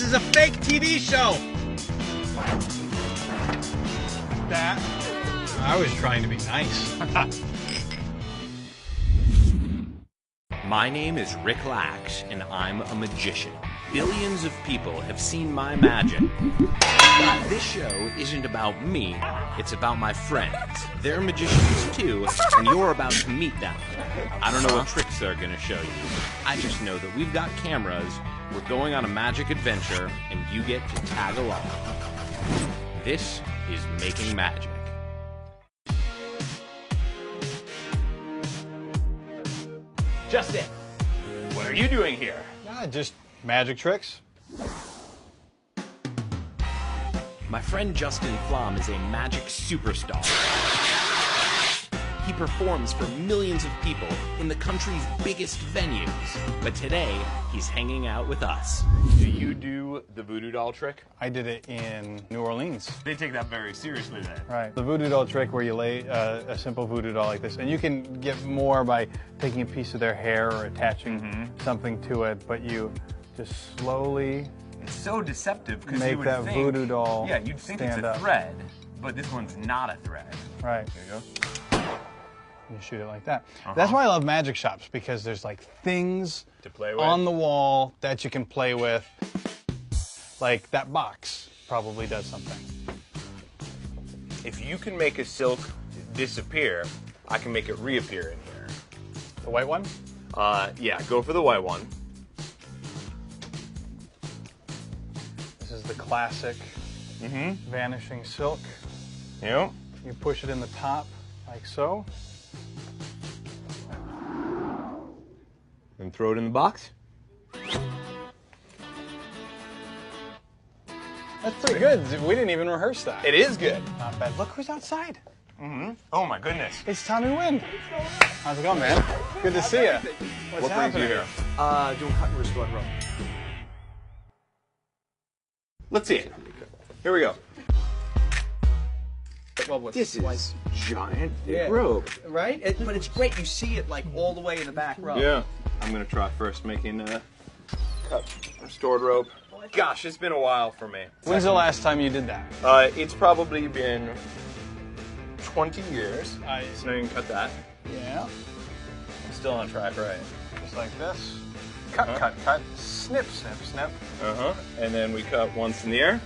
This is a fake TV show. That. I was trying to be nice. My name is Rick Lax, and I'm a magician. Billions of people have seen my magic. But this show isn't about me, it's about my friends. They're magicians too, and you're about to meet them. I don't know what tricks they're gonna show you. I just know that we've got cameras, we're going on a magic adventure, and you get to tag along. This is Making Magic. Justin, what are you doing here? Just magic tricks. My friend Justin Flom is a magic superstar. He performs for millions of people in the country's biggest venues. But today, he's hanging out with us. Do you do the voodoo doll trick? I did it in New Orleans. They take that very seriously then. Right. The voodoo doll trick where you lay a simple voodoo doll like this, and you can get more by taking a piece of their hair or attaching something to it, but you just slowly It's so deceptive because make you would that think, voodoo doll yeah, you'd think it's stand a up. thread, but this one's not a thread. Right. There you go. You shoot it like that. That's why I love magic shops, because there's like things To play with? on the wall that you can play with. Like that box probably does something. If you can make a silk disappear, I can make it reappear in here. The white one? Yeah, go for the white one. This is the classic vanishing silk. Yep. You push it in the top like so. And throw it in the box. That's pretty good. We didn't even rehearse that. It is good. Not bad. Look who's outside. Oh my goodness. It's Tommy Wynn. How's it going, man? Good to see you. What's What brings happening? you here? Doing cut and restored rope. Let's see it. Here we go. Well, with This like, is giant thick Yeah. rope. right? But it's great. You see it like all the way in the back row. Yeah. I'm gonna try first making cut restored rope. Gosh, it's been a while for me. When's the last time you did that? It's probably been 20 years. So now you can cut that. Yeah. I'm still on track, right? Just like this. Cut, cut, cut. Snip, snip, snip. And then we cut once in the air.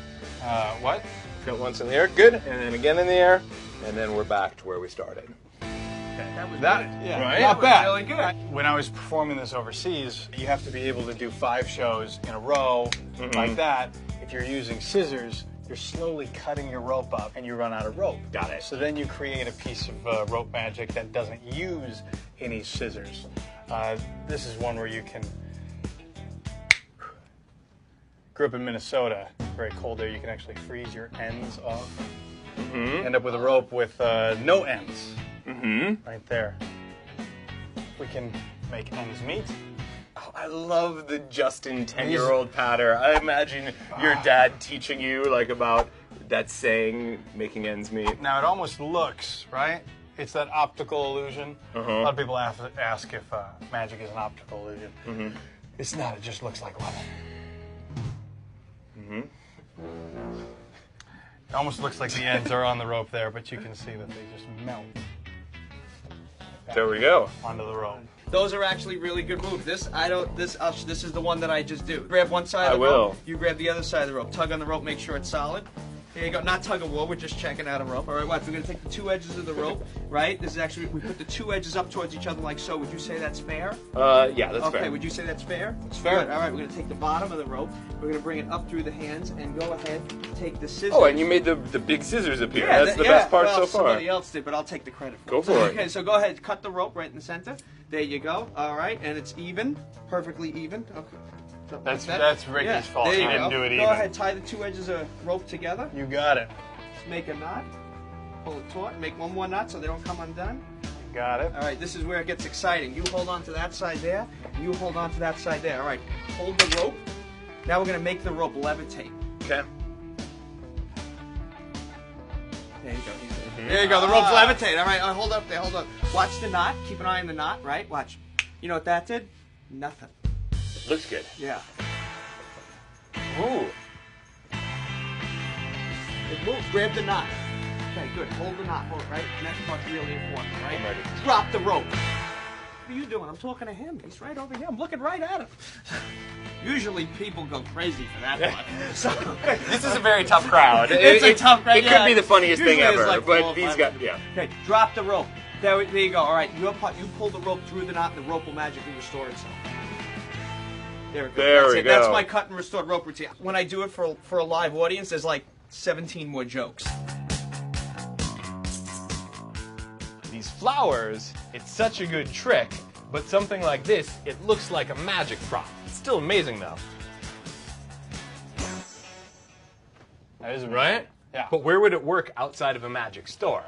What? Cut once in the air, good. And then again in the air. And then we're back to where we started. That was That, good. yeah, Right? not That was bad. really good. When I was performing this overseas, you have to be able to do 5 shows in a row like that. If you're using scissors, you're slowly cutting your rope up and you run out of rope. Got it. So then you create a piece of rope magic that doesn't use any scissors. This is one where you can. Grew up in Minnesota, very cold there. You can actually freeze your ends off. End up with a rope with no ends. Right there. We can make ends meet. Oh, I love the Justin 10-year-old patter. I imagine your dad teaching you like about that saying, making ends meet. Now it almost looks, right? It's that optical illusion. A lot of people ask if magic is an optical illusion. It's not, it just looks like one. It almost looks like the ends are on the rope there, but you can see that they just melt There we go. onto the rope. Those are actually really good moves. This is the one that I just do. Grab one side of the I will. rope. You grab the other side of the rope. Tug on the rope. Make sure it's solid. Here you go. Not tug of war. We're just checking out a rope. All right, watch. We're gonna take the 2 edges of the rope. Right. This is actually we put the 2 edges up towards each other like so. Would you say that's fair? Yeah, that's Okay. fair. Would you say that's fair? It's fair. Good. All right. We're gonna take the bottom of the rope. We're gonna bring it up through the hands and go ahead. Take the scissors. Oh, and you made the big scissors appear. Yeah, That's the best part well, so far. Somebody else did, but I'll take the credit for Go it. for it. Okay, so go ahead, cut the rope right in the center. There you go. All right, and it's even, perfectly even. Okay. Something like that. That's Ricky's fault. There He you didn't go. do it Go even. ahead, tie the 2 edges of rope together. You got it. Just make a knot. Pull it taut. Make one more knot so they don't come undone. You got it. All right, this is where it gets exciting. You hold on to that side there. You hold on to that side there. All right, hold the rope. Now we're gonna make the rope levitate. Okay. There you go. There you go. The rope's levitate. All right, hold up there. Hold up. Watch the knot. Keep an eye on the knot. Right. Watch. You know what that did? Nothing. Looks good. Yeah. Ooh. It moves. Grab the knot. Okay, good. Hold the knot. Hold it, right? Next part's really important, right? I'm ready. Drop the rope. What are you doing? I'm talking to him. He's right over here. I'm looking right at him. Usually people go crazy for that part. So, This is a very tough crowd. It's a tough crowd. It could be the funniest thing Usually it's ever, like 4 but or these 5 guys, minutes. yeah. Okay, drop the rope. There you go. All right, your part. You pull the rope through the knot, and the rope will magically restore itself. There we go. There That's we it. That's go. my cut and restored rope routine. When I do it for a live audience, there's like 17 more jokes. These flowers, it's such a good trick, but something like this, it looks like a magic prop. It's still amazing though. That is Right? Yeah. But where would it work outside of a magic store?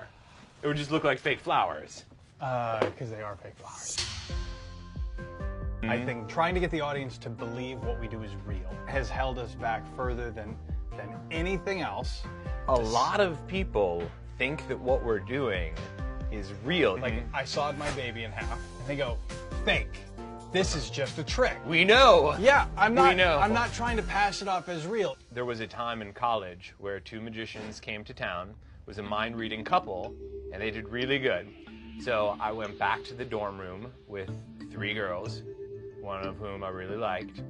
It would just look like fake flowers. Because they are fake flowers. I think trying to get the audience to believe what we do is real has held us back further than anything else. A lot of people think that what we're doing is real. Like, I sawed my baby in half, and they go, fake. This is just a trick. we know. Yeah, I'm not. know. I'm not trying to pass it off as real. There was a time in college where 2 magicians came to town. It was a mind-reading couple, and they did really good. So I went back to the dorm room with 3 girls, one of whom I really liked,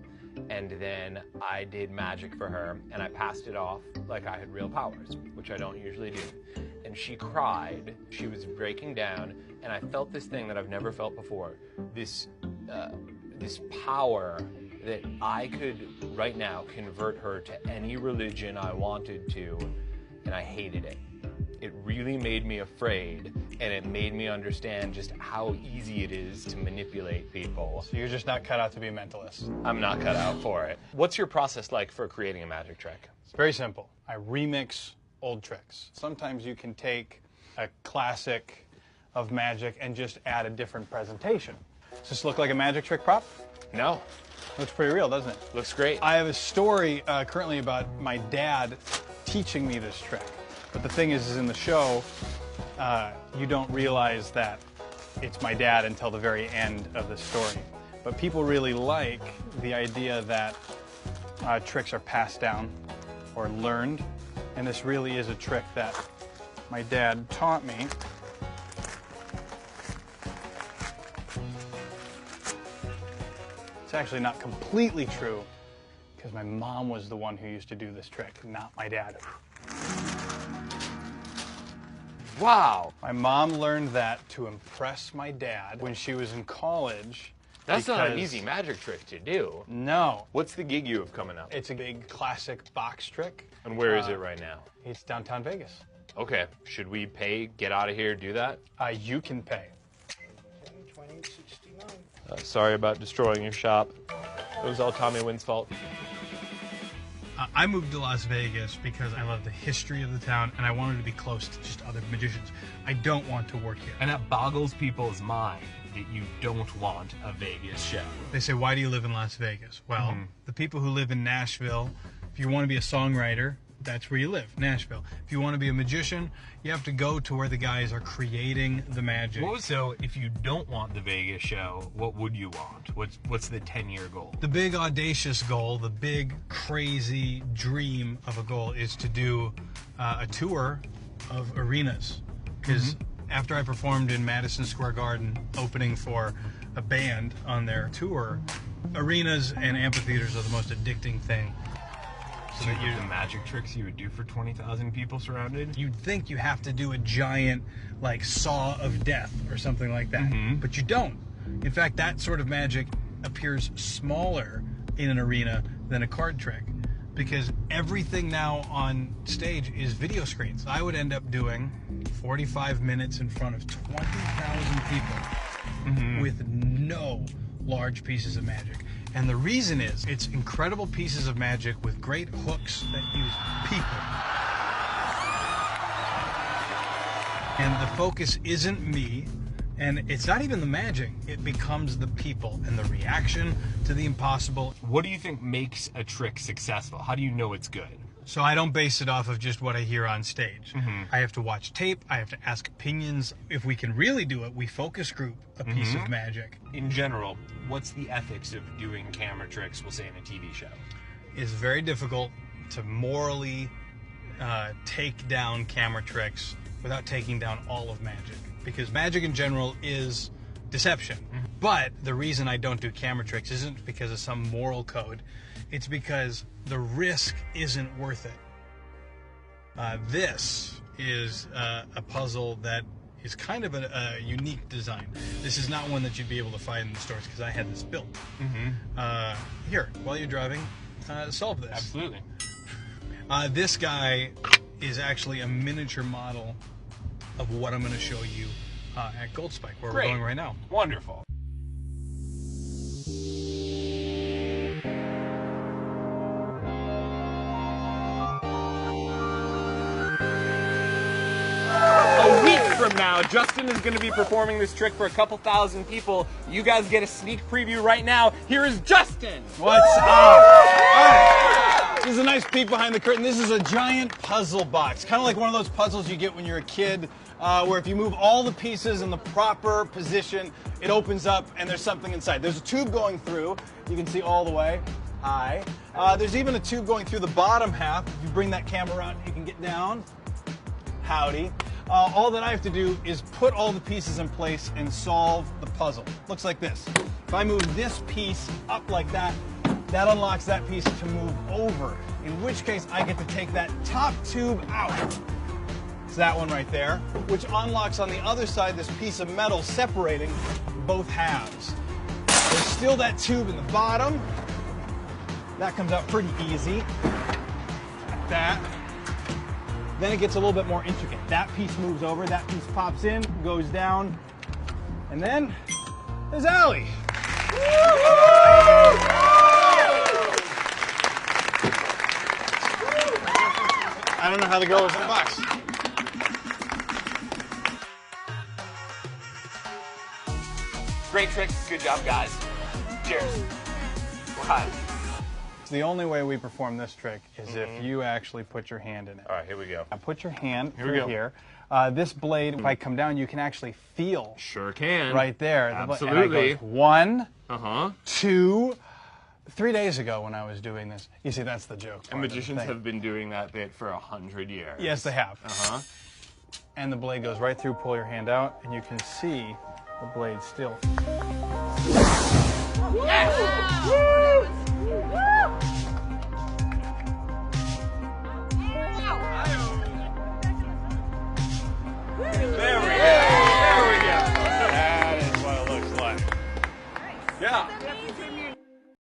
and then I did magic for her, and I passed it off like I had real powers, which I don't usually do. And she cried. She was breaking down, and I felt this thing that I've never felt before. This power that I could right now convert her to any religion I wanted to, and I hated it. It really made me afraid, and it made me understand just how easy it is to manipulate people. So you're just not cut out to be a mentalist. I'm not cut out for it. What's your process like for creating a magic trick? It's very simple. I remix old tricks. Sometimes you can take a classic of magic and just add a different presentation. Does this look like a magic trick prop? No, Looks pretty real, doesn't it? looks great. I have a story currently about my dad teaching me this trick. But the thing is in the show, you don't realize that it's my dad until the very end of the story. But people really like the idea that tricks are passed down or learned. And this really is a trick that my dad taught me. It's actually not completely true because my mom was the one who used to do this trick, not my dad. Wow, My mom learned that to impress my dad when she was in college. that's not an because- easy magic trick to do. No, What's the gig you have coming up? it's a big classic box trick. And where is it right now? It's downtown Vegas. Okay, should we pay, get out of here, do that? You can pay. Sorry about destroying your shop. It was all Tommy Wynn's fault. I moved to Las Vegas because I love the history of the town and I wanted to be close to just other magicians. I don't want to work here. And that boggles people's mind that you don't want a Vegas show. They say, why do you live in Las Vegas? Well, the people who live in Nashville, if you want to be a songwriter, that's where you live, Nashville. If you want to be a magician, you have to go to where the guys are creating the magic. So if you don't want the Vegas show, what would you want? What's the 10-year goal? The big audacious goal, the big crazy dream of a goal is to do a tour of arenas. Because after I performed in Madison Square Garden, opening for a band on their tour, arenas and amphitheaters are the most addicting thing. So that the magic tricks you would do for 20,000 people surrounded? You'd think you have to do a giant, like, saw of death or something like that, but you don't. In fact, that sort of magic appears smaller in an arena than a card trick because everything now on stage is video screens. I would end up doing 45 minutes in front of 20,000 people with no large pieces of magic. And the reason is, it's incredible pieces of magic with great hooks that use people. And the focus isn't me, and it's not even the magic. It becomes the people and the reaction to the impossible. What do you think makes a trick successful? How do you know it's good? So I don't base it off of just what I hear on stage. I have to watch tape. I have to ask opinions. If we can really do it, we focus group a piece of magic. In general, what's the ethics of doing camera tricks, we'll say, in a TV show? is very difficult to morally take down camera tricks without taking down all of magic. Because magic in general is deception. But the reason I don't do camera tricks isn't because of some moral code. It's because the risk isn't worth it. This is a puzzle that is kind of a unique design. This is not one that you'd be able to find in the stores because I had this built. Here, while you're driving, solve this. Absolutely. This guy is actually a miniature model of what I'm going to show you at Gold Spike, where Great. we're going right now. Wonderful. A week from now, Justin is going to be performing this trick for a couple thousand people. You guys get a sneak preview right now. Here is Justin. What's up? All right. This is a nice peek behind the curtain. This is a giant puzzle box, kind of like one of those puzzles you get when you're a kid, where if you move all the pieces in the proper position, it opens up and there's something inside. There's a tube going through. You can see all the way. Hi. There's even a tube going through the bottom half. If you bring that camera around, you can get down. Howdy. All that I have to do is put all the pieces in place and solve the puzzle. Looks like this. If I move this piece up like that, that unlocks that piece to move over, in which case I get to take that top tube out. It's that one right there, which unlocks on the other side this piece of metal separating both halves. There's still that tube in the bottom. That comes out pretty easy. Like that. Then it gets a little bit more intricate. That piece moves over, that piece pops in, goes down, and then there's Allie. I don't know how the girl was in the box. Great trick. Good job, guys. Cheers. Wow. The only way we perform this trick is if you actually put your hand in it. All right, here we go. Now put your hand Here we go. here. This blade, if I come down, you can actually feel Sure can. right there. Absolutely. And I go 1, Uh-huh. 2, 3 days ago when I was doing this. You see, that's the joke. And part of the magicians thing. have been doing that bit for 100 years. Yes, they have. Uh-huh. And the blade goes right through, pull your hand out, and you can see the blade still. Yes!